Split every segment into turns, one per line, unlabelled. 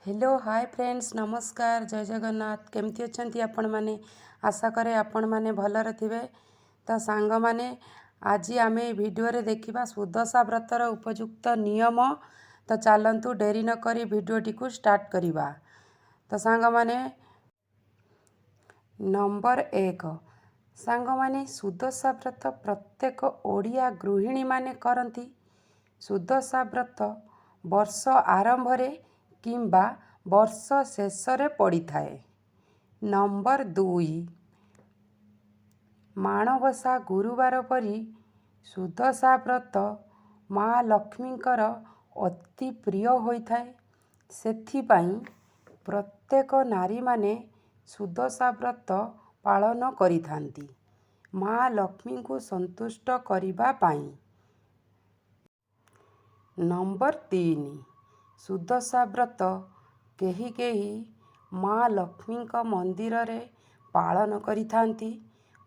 Hello hi friends नमस्कार जय जगन्नाथ केमती अच्छी आपण मैंने आशा करे आपण मैंने भलरे थे। तो सांग माने आज आम भिडियो देखा सुदशा व्रतर उपयुक्त नियम। तो चलतु डेरी न करी भिडियोटी को स्टार्ट करवा। तो सांग माने नंबर 1 सांग माने सुदशा व्रत प्रत्येक ओडिया गृहिणी माने करती। सुदशा व्रत वर्ष आरंभ किंबा वर्ष शेष पड़ी थाए। नंबर 2 माणबसा गुरुवार परी सुदशा व्रत माँ लक्ष्मींकर अति प्रिय होता है। सेथिपाई प्रत्येक नारी माने सुदशा व्रत पालन करिथांती माँ लक्ष्मी को संतुष्ट करिबा पाई। नंबर 3 सुदशा व्रत केही केही माँ लक्ष्मी मंदिर रे पालन करिथांती।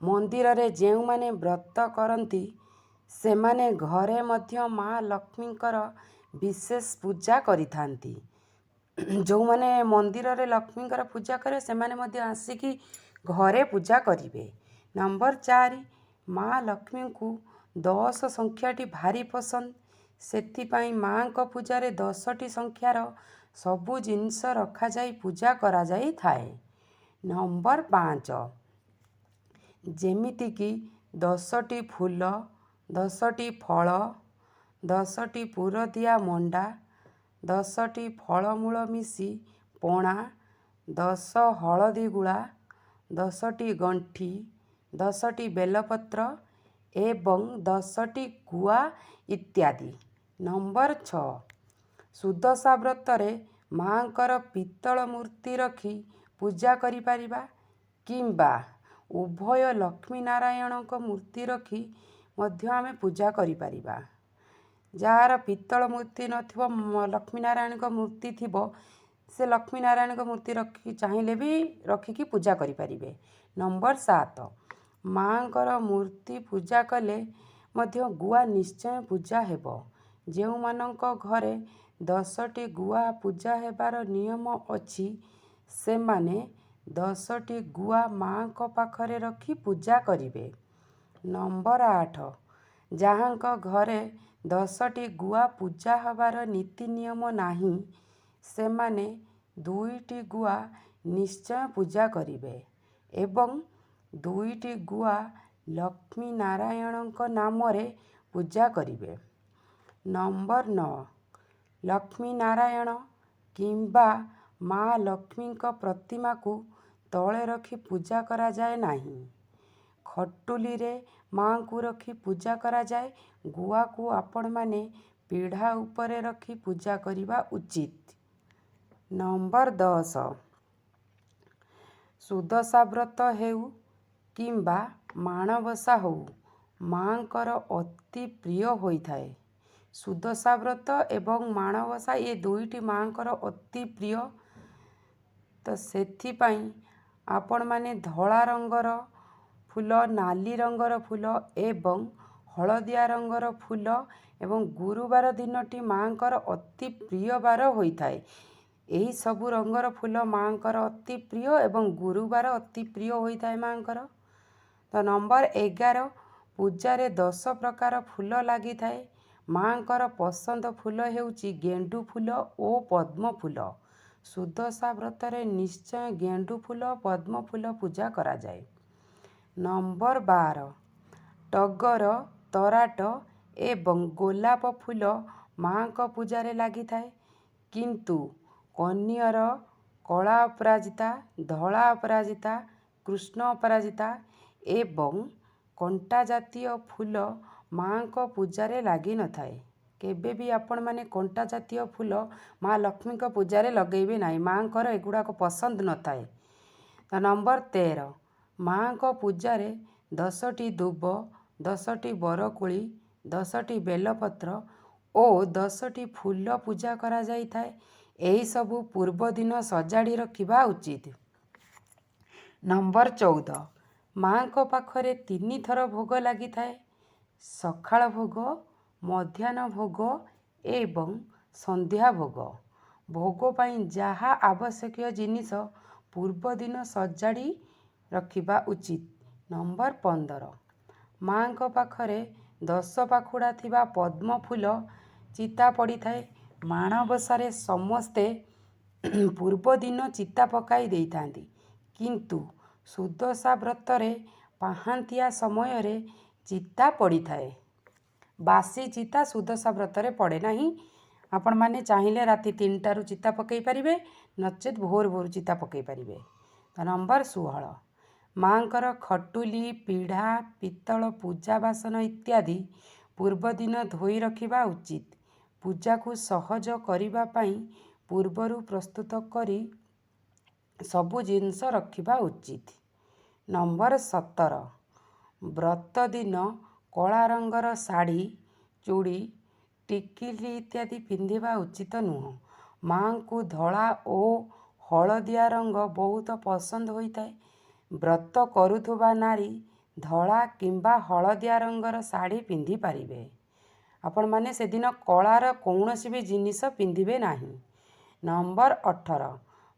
मंदिर रे जेउ माने व्रत करती से माने घरे मध्य माँ लक्ष्मींकर विशेष पूजा करिथांती। जो माने मंदिर रे लक्ष्मींकर पूजा करे से माने मध्य आसिकी घरे पूजा करिवे। नंबर 4 माँ लक्ष्मी को 10 संख्याटी भारी पसंद। सेथिपाई माँ को पूजा रे 10टी संख्यार सबु जिनस रखा जाई पूजा करा जाई थाए। नंबर 5 जेमिति की 10टी फूल 10टी फल 10टी पुर दिया मंडा 10टी फलमूल मिसी पणा 10 हलदी गुड़ा 10टी गंठी 10टी बेलपत्र एवं 10टी गुआ इत्यादि। नंबर 6 सुदशा व्रतरे माँकर पित्तल मूर्ति रखी पूजा करि परिबा किंबा उभय लक्ष्मी नारायण को मूर्ति रखी मध्य आमे पूजा करि परिबा। जार पित्तल मूर्ति नथिबो लक्ष्मी नारायण को मूर्ति थिबो से लक्ष्मी नारायण को मूर्ति रखी चाहिए भी रखिकी पूजा करि परिबे। नंबर 7 माँकर मूर्ति पूजा कले मध्य गुआ निश्चय पूजा हेबो। जेउ मानंक घरे 10टी गुआ पूजा हेबार नियम अछि से माने 10टी गुआ माँ को पाखरे रखी पूजा करिवे। नंबर 8 जहाँक घरे 10टी गुआ पूजा हबार नीति नियम नाही से माने 2टी गुआ निश्चय पूजा करिवे एवं 2टी गुआ लक्ष्मी नारायण नाम रे पूजा करिवे। नंबर 9 लक्ष्मी नारायण किंबा माँ लक्ष्मी प्रतिमा को तले रखी पूजा करा जाए नहीं। खटुली रे माँ को रखी पूजा करा जाए। गुआ को आपण माने पीढ़ा उपरे रखी पूजा करिबा उचित। नंबर 10 सुदशा व्रत हेउ किंबा माणबसा हो माँकर अति प्रिय होता है। सुदशा व्रत एवं माणबसा ये दुईटी माँकर अति प्रिय। तो सेथिपाई आपण माने धला रंगर फूल नाली रंगर फूल एवं हलदिया रंगर फूल एवं गुरुवार दिनटी माँकर अति प्रिय बार होता है। यही सबु रंगर फूल माँकर अति प्रिय एवं गुरुवार अति प्रिय होता है माँकर। तो नंबर 11 पूजा रे 10 प्रकार फूल लगी थाए। माँकर पसंद फूल हेउची गेंडू फूल और पद्म फूल। सुदशा व्रतरे निश्चय गेंडू फूल पद्म फूल पूजा करा जाए। नंबर 12 टगर तराट एवं गोलाप फूल माँ को पूजा रे लगी थाए किंतु कन्यर कला अपराजिता धला अपराजिता कृष्ण अपराजिता एवं कंटा जातीय फूल माँ को पूजा रे लगी न थाए। केबे भी आपण माने कंटा जातीय फूल माँ लक्ष्मी को पूजा रे लगेबे नहीं। माँ को एगुड़ा को पसंद न थाए। तो नंबर 13 माँ को पूजा रे 10टी दुब 10टी बरकुली 10टी बेलपत्र और 10टी फूल पूजा करा जाई थाए। एही सबु पूर्व दिन सजाड़ी रखिबा उचित। नंबर 14 माँ को पाखरे 3 थर भोग लगी थाए। सकाळ भोग मध्याह्न भोग एवं संध्या भोग। ଭୋଗ ପାଇଁ ଯାହା ଆବଶ୍ୟକୀୟ ଜିନିଷ ପୂର୍ବଦିନ ସଜାଡ଼ି ରଖିବା ଉଚିତ। ନମ୍ବର 15 ମାଙ୍କ ପାଖରେ 10 ପାଖୁଡ଼ା ଥିବା ପଦ୍ମ ଫୁଲ ଚିତା ପଡ଼ିଥାଏ। ମାଣବସାରେ ସମସ୍ତେ ପୂର୍ବଦିନ ଚିତା ପକାଇ ଦେଇଥାନ୍ତି, କିନ୍ତୁ ସୁଦଶା ବ୍ରତରେ ପାହାନ୍ତିଆ ସମୟରେ ଚିତା ପଡ଼ିଥାଏ। ବାସି ଚିତା ସୁଦଶା ବ୍ରତରେ ପଡ଼େ ନାହିଁ। ଆପଣମାନେ ଚାହିଁଲେ ରାତି 3ଟାରୁ ଚିତା ପକାଇ ପାରିବେ, ନଚେତ୍ ଭୋର ଭୋର ଚିତା ପକାଇ ପାରିବେ। ନମ୍ବର 16 ମାଙ୍କର ଖଟୁଲି, ପିଢ଼ା, ପିତ୍ତଳ ପୂଜା ବାସନ ଇତ୍ୟାଦି ପୂର୍ବଦିନ ଧୋଇ ରଖିବା ଉଚିତ। ପୂଜାକୁ ସହଜ କରିବା ପାଇଁ ପୂର୍ବରୁ ପ୍ରସ୍ତୁତ କରି ସବୁ ଜିନିଷ ରଖିବା ଉଚିତ। ନମ୍ବର 17 ବ୍ରତ ଦିନ କଳା ରଙ୍ଗର ଶାଢ଼ୀ, ଚୁଡ଼ି, ଟିକିଲି ଇତ୍ୟାଦି ପିନ୍ଧିବା ଉଚିତ ନୁହଁ। ମାଙ୍କୁ ଧଳା ଓ ହଳଦିଆ ରଙ୍ଗ ବହୁତ ପସନ୍ଦ ହୋଇଥାଏ। ବ୍ରତ କରୁଥିବା ନାରୀ ଧଳା କିମ୍ବା ହଳଦିଆ ରଙ୍ଗର ଶାଢ଼ୀ ପିନ୍ଧିପାରିବେ। ଆପଣମାନେ ସେଦିନ କଳାର କୌଣସି ବି ଜିନିଷ ପିନ୍ଧିବେ ନାହିଁ। ନମ୍ବର 18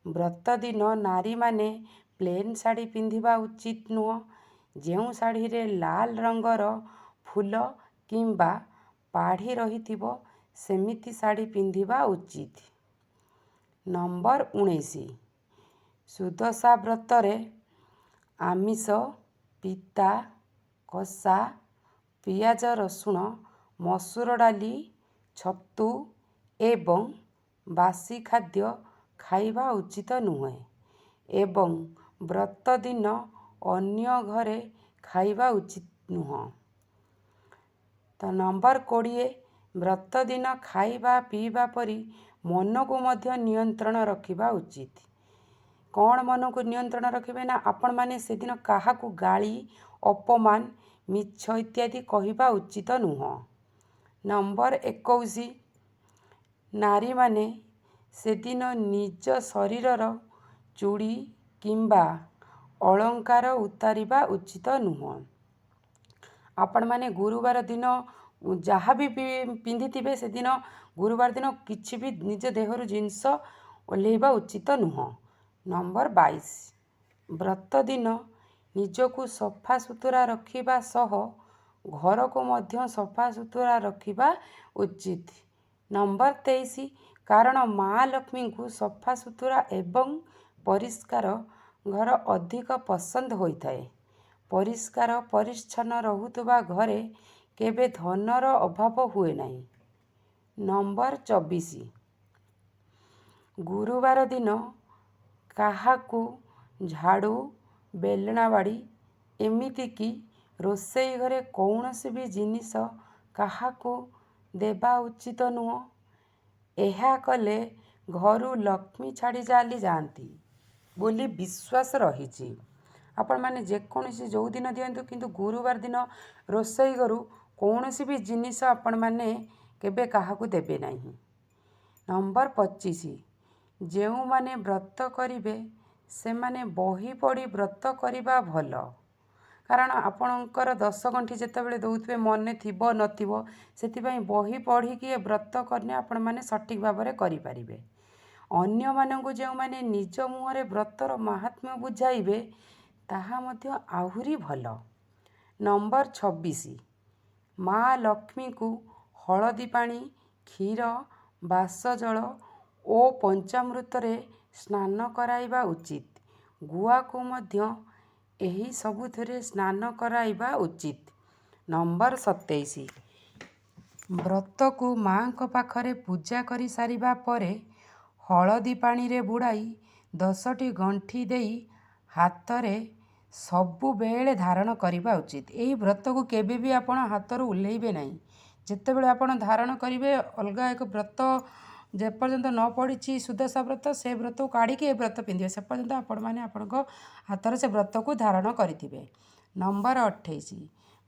ବ୍ରତ ଦିନ ନାରୀମାନେ ପ୍ଲେନ୍ ଶାଢ଼ୀ ପିନ୍ଧିବା ଉଚିତ ନୁହଁ। ଯେଉଁ ଶାଢ଼ୀରେ ଲାଲ ରଙ୍ଗର ଫୁଲ କିମ୍ବା ପାଢ଼ୀ ରହିଥିବ, ସେମିତି ଶାଢ଼ୀ ପିନ୍ଧିବା ଉଚିତ। ନମ୍ବର 19 ସୁଦଶା ବ୍ରତରେ ଆମିଷ, ପିତା, କଷା, ପିଆଜ ରସୁଣ, ମସୁର ଡାଲି, ଛତୁ ଏବଂ ବାସି ଖାଦ୍ୟ ଖାଇବା ଉଚିତ ନୁହେଁ ଏବଂ ବ୍ରତ ଦିନ ଅନ୍ୟ ଘରେ ଖାଇବା ଉଚିତ ନୁହଁ। ନମ୍ବର 20 ବ୍ରତ ଦିନ ଖାଇବା ପିଇବା ପରି ମନକୁ ମଧ୍ୟ ନିୟନ୍ତ୍ରଣ ରଖିବା ଉଚିତ। କ'ଣ ମନକୁ ନିୟନ୍ତ୍ରଣ ରଖିବେ ନା, ଆପଣମାନେ ସେଦିନ କାହାକୁ ଗାଳି, ଅପମାନ, ମିଛ ଇତ୍ୟାଦି କହିବା ଉଚିତ ନୁହଁ। ନମ୍ବର 21 ନାରୀମାନେ ସେଦିନ ନିଜ ଶରୀରର ଚୁଡ଼ି କିମ୍ବା ଅଳଙ୍କାର ଉତାରିବା ଉଚିତ ନୁହଁ। ଆପଣମାନେ ଗୁରୁବାର ଦିନ ଯାହା ବି ପିନ୍ଧିଥିବେ, ସେଦିନ ଗୁରୁବାର ଦିନ କିଛି ବି ନିଜ ଦେହରୁ ଜିନିଷ ଓହ୍ଲେଇବା ଉଚିତ ନୁହଁ। ନମ୍ବର 22 ବ୍ରତ ଦିନ ନିଜକୁ ସଫା ସୁତୁରା ରଖିବା ସହ ଘରକୁ ମଧ୍ୟ ସଫା ସୁତୁରା ରଖିବା ଉଚିତ। ନମ୍ବର 23 କାରଣ ମା ଲକ୍ଷ୍ମୀଙ୍କୁ ସଫା ସୁତୁରା ଏବଂ ପରିଷ୍କାର ଘର ଅଧିକ ପସନ୍ଦ ହୋଇଥାଏ। ପରିଷ୍କାର ପରିଚ୍ଛନ୍ନ ରହୁଥିବା ଘରେ କେବେ ଧନର ଅଭାବ ହୁଏ ନାହିଁ। ନମ୍ବର 24 ଗୁରୁବାର ଦିନ କାହାକୁ ଝାଡ଼ୁ, ବେଲଣା ବାଡ଼ି, ଏମିତିକି ରୋଷେଇ ଘରେ କୌଣସି ବି ଜିନିଷ କାହାକୁ ଦେବା ଉଚିତ ନୁହଁ। ଏହା କଲେ ଘରୁ ଲକ୍ଷ୍ମୀ ଛାଡ଼ି ଚାଲି ଯାଆନ୍ତି ବୋଲି ବିଶ୍ୱାସ ରହିଛି। ଆପଣମାନେ ଯେକୌଣସି ଯେଉଁ ଦିନ ଦିଅନ୍ତୁ, କିନ୍ତୁ ଗୁରୁବାର ଦିନ ରୋଷେଇ ଘରୁ କୌଣସି ବି ଜିନିଷ ଆପଣମାନେ କେବେ କାହାକୁ ଦେବେ ନାହିଁ। ନମ୍ବର 25 ଯେଉଁମାନେ ବ୍ରତ କରିବେ ସେମାନେ ବହି ପଢ଼ି ବ୍ରତ କରିବା ଭଲ। କାରଣ ଆପଣଙ୍କର 10 ଗଣ୍ଠି ଯେତେବେଳେ ଦେଉଥିବେ ମନେ ଥିବ ନଥିବ, ସେଥିପାଇଁ ବହି ପଢ଼ିକି ଏ ବ୍ରତ କଲେ ଆପଣମାନେ ସଠିକ୍ ଭାବରେ କରିପାରିବେ। ଅନ୍ୟମାନଙ୍କୁ ଯେଉଁମାନେ ନିଜ ମୁହଁରେ ବ୍ରତର ମାହାତ୍ମ୍ୟ ବୁଝାଇବେ, ତାହା ମଧ୍ୟ ଆହୁରି ଭଲ। ନମ୍ବର 26 ମା ଲକ୍ଷ୍ମୀଙ୍କୁ ହଳଦୀ ପାଣି, କ୍ଷୀର, ବାସଜଳ ଓ ପଞ୍ଚାମୃତରେ ସ୍ନାନ କରାଇବା ଉଚିତ। ଗୁଆକୁ ମଧ୍ୟ ଏହି ସବୁଥିରେ ସ୍ନାନ କରାଇବା ଉଚିତ। ନମ୍ବର 27 ବ୍ରତକୁ ମାଙ୍କ ପାଖରେ ପୂଜା କରି ସାରିବା ପରେ ହଳଦୀ ପାଣିରେ ବୁଡ଼ାଇ 10ଟି ଗଣ୍ଠି ଦେଇ ହାତରେ ସବୁବେଳେ ଧାରଣ କରିବା ଉଚିତ। ଏହି ବ୍ରତକୁ କେବେ ବି ଆପଣ ହାତରୁ ଓହ୍ଲେଇବେ ନାହିଁ। ଯେତେବେଳେ ଆପଣ ଧାରଣ କରିବେ, ଅଲଗା ଏକ ବ୍ରତ ଯେପର୍ଯ୍ୟନ୍ତ ନ ପଡ଼ିଛି ସୁଦଶା ବ୍ରତ, ସେ ବ୍ରତକୁ କାଢ଼ିକି ଏ ବ୍ରତ ପିନ୍ଧିବେ, ସେ ପର୍ଯ୍ୟନ୍ତ ଆପଣମାନେ ଆପଣଙ୍କ ହାତରେ ସେ ବ୍ରତକୁ ଧାରଣ କରିଥିବେ। ନମ୍ବର 28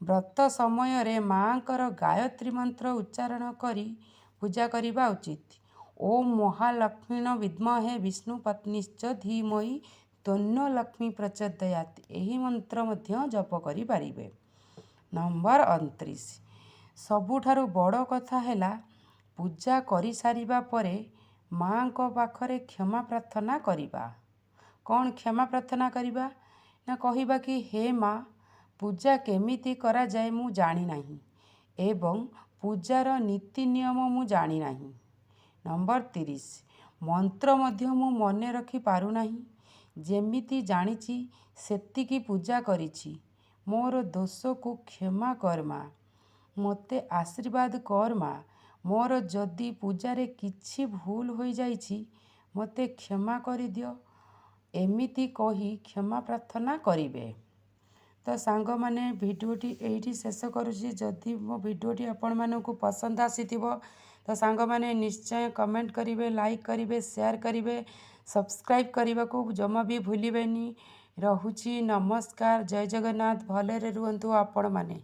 ବ୍ରତ ସମୟରେ ମାଙ୍କର ଗାୟତ୍ରୀ ମନ୍ତ୍ର ଉଚ୍ଚାରଣ କରି ପୂଜା କରିବା ଉଚିତ। ଓମ୍ ମହାଲକ୍ଷ୍ମୀର୍ନ ବିଦ୍ମହେ ବିଷ୍ଣୁ ପତ୍ନୀଶ୍ଚ ଧୀମହି ତନ୍ନୋ ଲକ୍ଷ୍ମୀ ପ୍ରଚୋଦୟାତ୍ ଏହି ମନ୍ତ୍ର ମଧ୍ୟ ଜପ କରିପାରିବେ। ନମ୍ବର 29 ସବୁଠାରୁ ବଡ଼ କଥା ହେଲା ପୂଜା କରିସାରିବା ପରେ ମାଆଙ୍କ ପାଖରେ କ୍ଷମା ପ୍ରାର୍ଥନା କରିବା। କ'ଣ କ୍ଷମା ପ୍ରାର୍ଥନା କରିବା ନା କହିବା କି ହେ ମା, ପୂଜା କେମିତି କରାଯାଏ ମୁଁ ଜାଣିନାହିଁ ଏବଂ ପୂଜାର ନୀତି ନିୟମ ମୁଁ ଜାଣିନାହିଁ। ନମ୍ବର 30, ମନ୍ତ୍ର ମଧ୍ୟ ମୁଁ ମନେ ରଖି ପାରୁନାହିଁ। ଯେମିତି ଜାଣିଛି ସେତିକି ପୂଜା କରିଛି। ମୋର ଦୋଷକୁ କ୍ଷମା କର ମା। ମୋତେ ଆଶୀର୍ବାଦ କର ମା। ମୋର ଯଦି ପୂଜାରେ କିଛି ଭୁଲ ହୋଇଯାଇଛି ମୋତେ କ୍ଷମା କରିଦିଅ। ଏମିତି କହି କ୍ଷମା ପ୍ରାର୍ଥନା କରିବେ। ତ ସାଙ୍ଗମାନେ ଭିଡ଼ିଓଟି ଏଇଠି ଶେଷ କରୁଛି। ଯଦି ମୋ ଭିଡ଼ିଓଟି ଆପଣମାନଙ୍କୁ ପସନ୍ଦ ଆସିଥିବ ତ ସାଙ୍ଗମାନେ ନିଶ୍ଚୟ କମେଣ୍ଟ କରିବେ, ଲାଇକ୍ କରିବେ, ସେୟାର କରିବେ, ସବସ୍କ୍ରାଇବ୍ କରିବାକୁ ଜମା ବି ଭୁଲିବେନି। ରହୁଛି, ନମସ୍କାର, ଜୟ ଜଗନ୍ନାଥ। ଭଲରେ ରୁହନ୍ତୁ ଆପଣମାନେ।